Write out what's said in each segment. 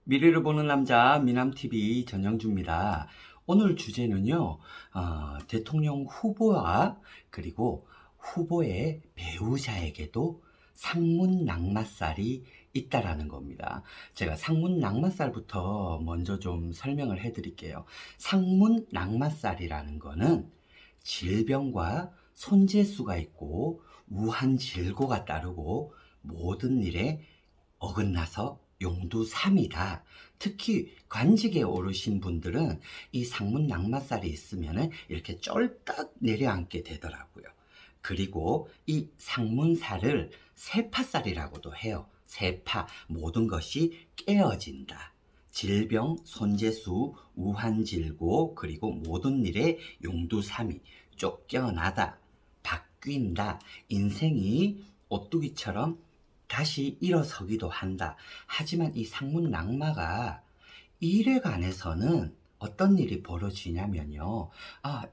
미래를 보는 남자 미남TV 전영주입니다. 오늘 주제는요, 대통령 후보와 그리고 후보의 배우자에게도 상문 낙마살이 있다라는 겁니다. 제가 상문 낙마살부터 먼저 좀 설명을 해드릴게요. 상문 낙마살이라는 거는 질병과 손재수가 있고 우한질고가 따르고 모든 일에 어긋나서 용두삼이다. 특히 관직에 오르신 분들은 이 상문 낙마살이 있으면 이렇게 쫄딱 내려앉게 되더라고요. 그리고 이 상문살을 세파살이라고도 해요. 세파, 모든 것이 깨어진다. 질병, 손재수, 우한질고, 그리고 모든 일에 용두삼이, 쫓겨나다, 바뀐다. 인생이 오뚜기처럼 다시 일어서기도 한다. 하지만 이 상문 낙마가 일에 관해서는 어떤 일이 벌어지냐면요.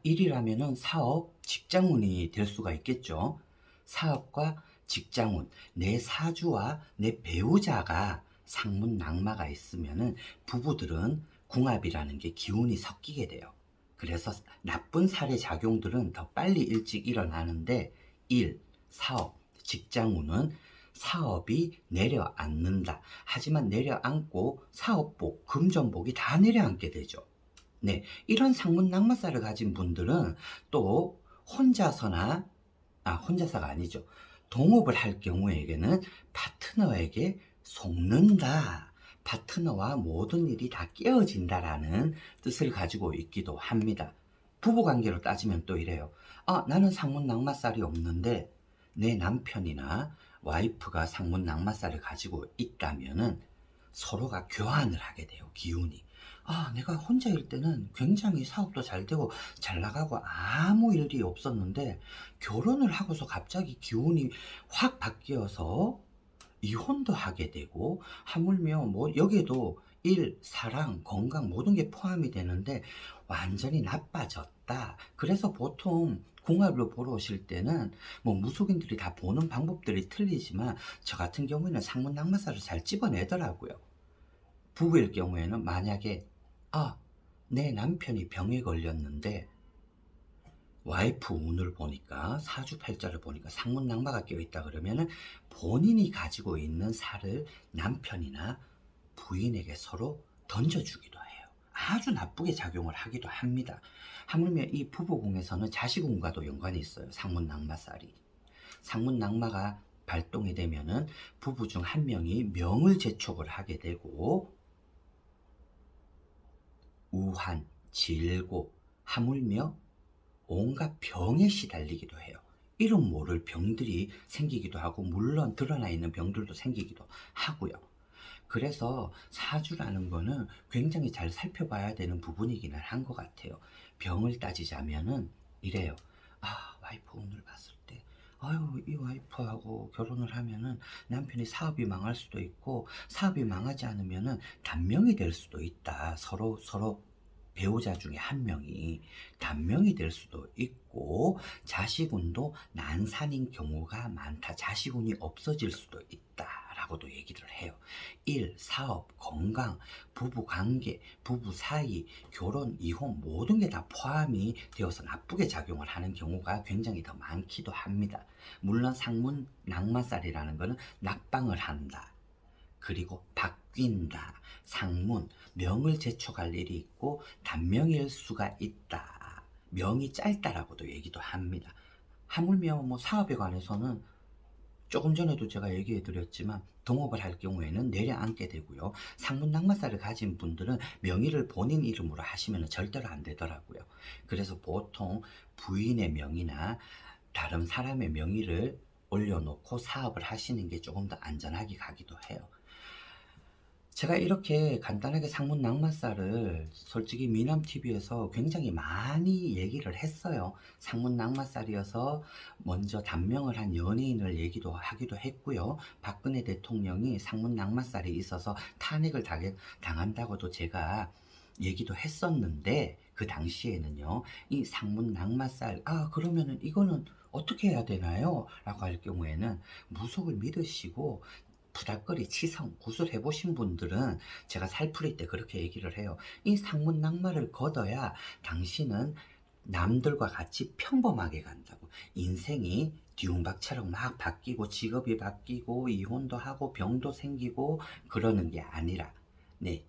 일이라면은 사업, 직장운이 될 수가 있겠죠. 사업과 직장운, 내 사주와 내 배우자가 상문 낙마가 있으면은 부부들은 궁합이라는 게 기운이 섞이게 돼요. 그래서 나쁜 살의 작용들은 더 빨리 일찍 일어나는데 일, 사업, 직장운은 사업이 내려앉는다. 하지만 내려앉고 사업복, 금전복이 다 내려앉게 되죠. 네, 이런 상문 낙마살을 가진 분들은 또 혼자서가 아니죠. 동업을 할 경우에는 파트너에게 속는다. 파트너와 모든 일이 다 깨어진다라는 뜻을 가지고 있기도 합니다. 부부관계로 따지면 또 이래요. 나는 상문 낙마살이 없는데 내 남편이나 와이프가 상문 낙마살을 가지고 있다면은 서로가 교환을 하게 돼요. 기운이. 내가 혼자일 때는 굉장히 사업도 잘 되고 잘 나가고 아무 일이 없었는데 결혼을 하고서 갑자기 기운이 확 바뀌어서 이혼도 하게 되고 하물며 뭐 여기에도 일, 사랑, 건강 모든 게 포함이 되는데 완전히 나빠졌다. 그래서 보통 궁합을 보러 오실 때는 뭐 무속인들이 다 보는 방법들이 틀리지만 저 같은 경우에는 상문 낙마살을 잘 집어내더라고요. 부부일 경우에는 만약에 내 남편이 병에 걸렸는데 와이프 운을 보니까 사주팔자를 보니까 상문 낙마가 껴있다 그러면은 본인이 가지고 있는 살을 남편이나 부인에게 서로 던져주기도 해요. 아주 나쁘게 작용을 하기도 합니다. 하물며 이 부부궁에서는 자식운과도 연관이 있어요. 상문 낙마살이. 상문 낙마가 발동이 되면은 부부 중 한 명이 명을 재촉을 하게 되고 우한, 질고, 하물며 온갖 병에 시달리기도 해요. 이름 모를 병들이 생기기도 하고 물론 드러나 있는 병들도 생기기도 하고요. 그래서 사주라는 거는 굉장히 잘 살펴봐야 되는 부분이기는 한 것 같아요. 병을 따지자면은 이래요. 와이프 운을 봤을 때 이 와이프하고 결혼을 하면은 남편이 사업이 망할 수도 있고 사업이 망하지 않으면은 단명이 될 수도 있다. 서로 배우자 중에 한 명이 단명이 될 수도 있고 자식운도 난산인 경우가 많다. 자식운이 없어질 수도 있다라고도 얘기를 해요. 일, 사업, 건강, 부부관계, 부부 사이, 결혼, 이혼 모든 게 다 포함이 되어서 나쁘게 작용을 하는 경우가 굉장히 더 많기도 합니다. 물론 상문 낙마살이라는 것은 낙방을 한다. 그리고 바뀐다. 상문, 명을 재촉할 일이 있고 단명일 수가 있다. 명이 짧다라고도 얘기도 합니다. 하물며 뭐 사업에 관해서는 조금 전에도 제가 얘기해 드렸지만 동업을 할 경우에는 내려앉게 되고요. 상문 낙마살을 가진 분들은 명의를 본인 이름으로 하시면 절대로 안 되더라고요. 그래서 보통 부인의 명의나 다른 사람의 명의를 올려놓고 사업을 하시는 게 조금 더 안전하게 가기도 해요. 제가 이렇게 간단하게 상문 낙마살을 솔직히 미남TV에서 굉장히 많이 얘기를 했어요. 상문 낙마살이어서 먼저 단명을 한 연예인을 얘기도 하기도 했고요. 박근혜 대통령이 상문 낙마살이 있어서 탄핵을 당한다고도 제가 얘기도 했었는데 그 당시에는요. 이 상문 낙마살 그러면은 이거는 어떻게 해야 되나요? 라고 할 경우에는 무속을 믿으시고 푸닥거리, 치성, 구슬 해보신 분들은 제가 살풀이 때 그렇게 얘기를 해요. 이 상문 낙마를 걷어야 당신은 남들과 같이 평범하게 간다고. 인생이 뒤움박처럼 막 바뀌고 직업이 바뀌고 이혼도 하고 병도 생기고 그러는 게 아니라, 네,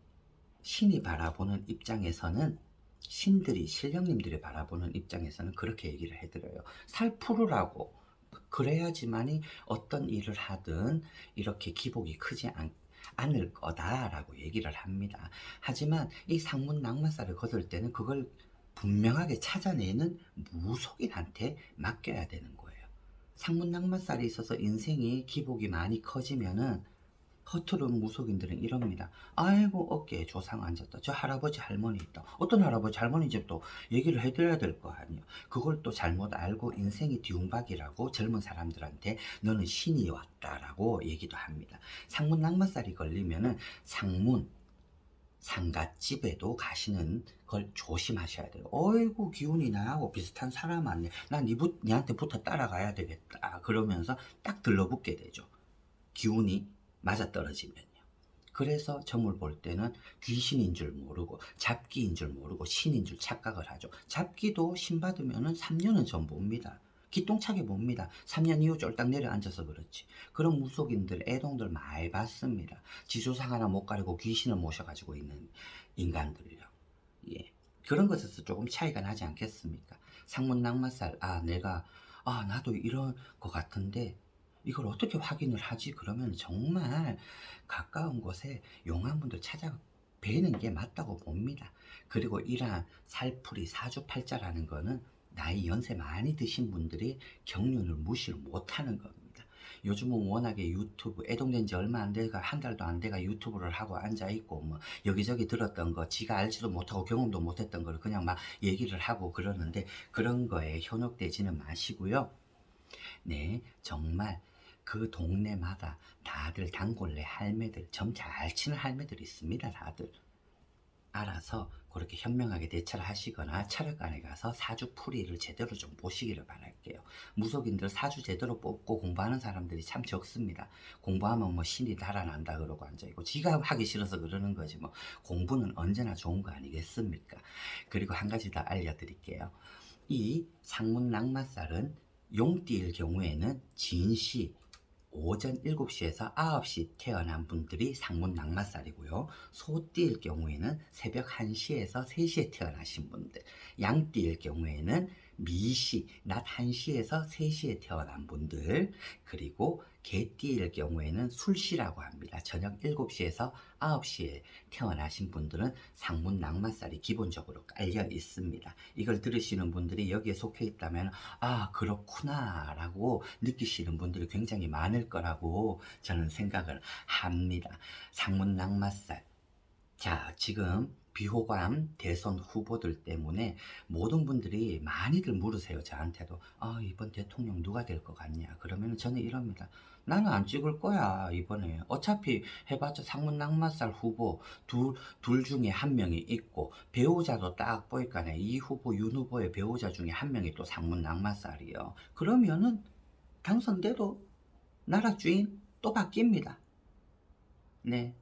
신이 바라보는 입장에서는, 신들이 신령님들이 바라보는 입장에서는 그렇게 얘기를 해드려요. 살 풀으라고. 그래야지만이 어떤 일을 하든 이렇게 기복이 크지 않을 거다라고 얘기를 합니다. 하지만 이 상문 낙마살을 거둘 때는 그걸 분명하게 찾아내는 무속인한테 맡겨야 되는 거예요. 상문 낙마살이 있어서 인생이 기복이 많이 커지면은 허투루 무속인들은 이럽니다. 아이고 어깨에 조상 앉았다. 저 할아버지 할머니 있다. 어떤 할아버지 할머니 집도 얘기를 해드려야 될 거 아니에요. 그걸 또 잘못 알고 인생이 뒤움박이라고 젊은 사람들한테 너는 신이 왔다라고 얘기도 합니다. 상문 낙마살이 걸리면은 상문 상갓집에도 가시는 걸 조심하셔야 돼요. 어이구 기운이 나하고 비슷한 사람 왔네. 난 니한테부터 따라가야 되겠다. 그러면서 딱 들러붙게 되죠. 기운이 맞아떨어지면요. 그래서 점을 볼 때는 귀신인 줄 모르고 잡기인 줄 모르고 신인 줄 착각을 하죠. 잡기도 신 받으면 3년은 전 봅니다. 기똥차게 봅니다. 3년 이후 쫄딱 내려앉아서 그렇지. 그런 무속인들, 애동들 많이 봤습니다. 지조상 하나 못 가리고 귀신을 모셔가지고 있는 인간들요. 예. 그런 것에서 조금 차이가 나지 않겠습니까? 상문 낙마살, 나도 이런 것 같은데 이걸 어떻게 확인을 하지? 그러면 정말 가까운 곳에 용화분들 찾아 뵈는 게 맞다고 봅니다. 그리고 이러한 살풀이 사주팔자라는 거는 나이 연세 많이 드신 분들이 경륜을 무시를 못하는 겁니다. 요즘은 워낙에 유튜브 애동된 지 얼마 안 돼가 한 달도 안 돼가 유튜브를 하고 앉아 있고 뭐 여기저기 들었던 거 지가 알지도 못하고 경험도 못했던 걸 그냥 막 얘기를 하고 그러는데 그런 거에 현혹되지는 마시고요. 네, 정말 그 동네마다 다들 단골네 할매들, 점 잘 치는 할매들이 있습니다. 다들 알아서 그렇게 현명하게 대처를 하시거나 철학관에 가서 사주풀이를 제대로 좀 보시기를 바랄게요. 무속인들 사주 제대로 뽑고 공부하는 사람들이 참 적습니다. 공부하면 뭐 신이 달아난다 그러고 앉아있고 지가 하기 싫어서 그러는 거지 뭐. 공부는 언제나 좋은 거 아니겠습니까? 그리고 한 가지 더 알려드릴게요. 이 상문 낙마살은 용띠일 경우에는 진시 오전 7시에서 9시 태어난 분들이 상문 낙마살이고요. 소띠일 경우에는 새벽 1시에서 3시에 태어나신 분들, 양띠일 경우에는 미시 낮 1시에서 3시에 태어난 분들, 그리고 개띠일 경우에는 술시라고 합니다. 저녁 7시에서 9시에 태어나신 분들은 상문 낙마살이 기본적으로 깔려 있습니다. 이걸 들으시는 분들이 여기에 속해 있다면 그렇구나 라고 느끼시는 분들이 굉장히 많을 거라고 저는 생각을 합니다. 상문 낙마살, 자, 지금 비호감 대선 후보들 때문에 모든 분들이 많이들 물으세요. 저한테도 이번 대통령 누가 될 것 같냐. 그러면 저는 이럽니다. 나는 안 찍을 거야 이번에. 어차피 해봤자 상문 낙마살 후보 둘 중에 한 명이 있고 배우자도 딱 보니까 이 후보 윤 후보의 배우자 중에 한 명이 또 상문 낙마살이요. 그러면은 당선돼도 나라 주인 또 바뀝니다. 네,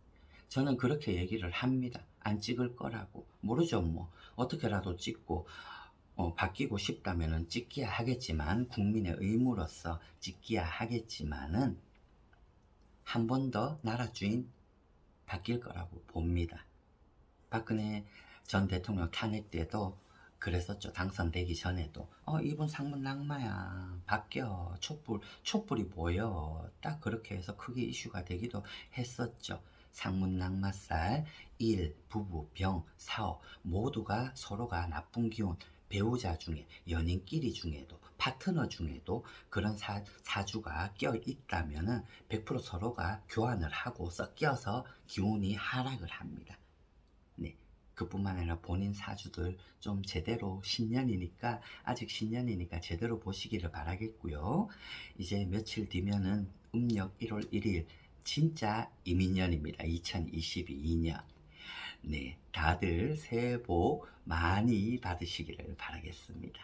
저는 그렇게 얘기를 합니다. 안 찍을 거라고. 모르죠 뭐. 어떻게라도 찍고 바뀌고 싶다면은 찍기야 하겠지만 국민의 의무로서 찍기야 하겠지만은 한 번 더 나라 주인 바뀔 거라고 봅니다. 박근혜 전 대통령 탄핵 때도 그랬었죠. 당선되기 전에도 이분 상문 낙마야 바뀌어 촛불이 보여 딱 그렇게 해서 크게 이슈가 되기도 했었죠. 상문 낙마살 1. 부부, 병, 사업 모두가 서로가 나쁜 기운 배우자 중에 연인끼리 중에도 파트너 중에도 그런 사주가 껴 있다면은 100% 서로가 교환을 하고 섞여서 기운이 하락을 합니다. 네. 그뿐만 아니라 본인 사주들 좀 제대로 신년이니까 아직 신년이니까 제대로 보시기를 바라겠고요. 이제 며칠 뒤면은 음력 1월 1일 진짜 이민년입니다. 2022년. 네, 다들 새해 복 많이 받으시기를 바라겠습니다.